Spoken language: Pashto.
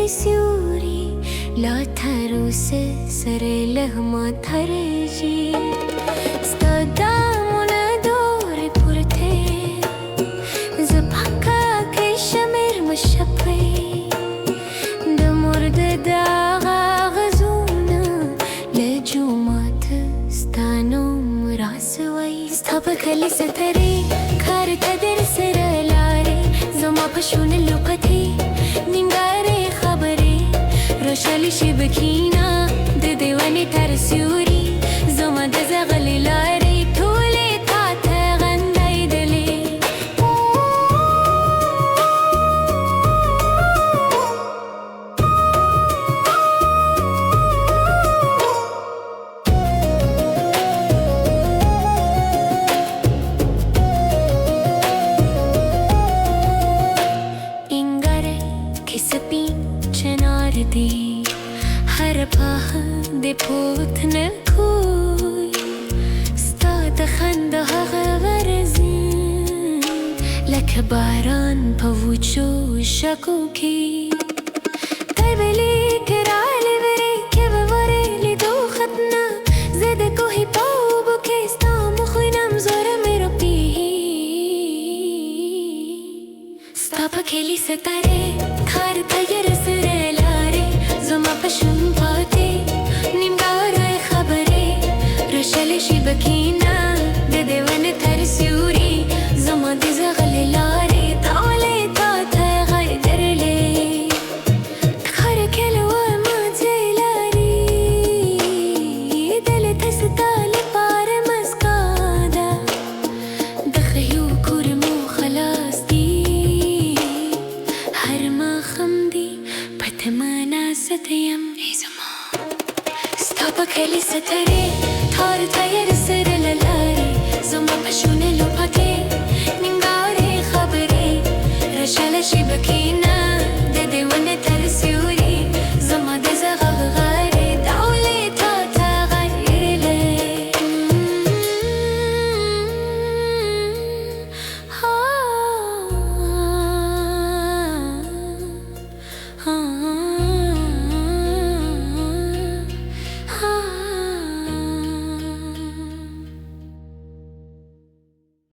سیوری لا تروسه سر لهما ترجی استادامونه دور پرته زبکا که شمر مشپی دمرد داغا غزونه لجومات ستانو مراسوی استابك لستري کار تدر سر لاري زما پشون لقتي نingare خبري روشالي شبكينا د دیواني ترسيوري زما د زغلي لاري ټولي تا ته غندای دلي دی هر پاه د پوت نه کوی ستا د خنده هغه ورزي لکه باران په وچو شګو کې تایبلی کرالی وری که بوری لیدو ختنا زد کوهی پاو بکه ستا مخوینم زور میرو پی ستا پکلی ستاره کار تایر سره زما پشون پاتی نingare خبری روشل شبکینا د دیوان ترسیوری زما د زغلی لاری تاولی تا ته غیدرلی خار کلو ما جلاری دل تستالی پار مسکادا دخیو کورمو خلاص دی هر ما خمدی پتمانا ستیم ای زما ستا پکلی ستری تار تایر سر للاری زما پشون لپاتی نingare خبری رشل شبکینا د دیوان ترسیوری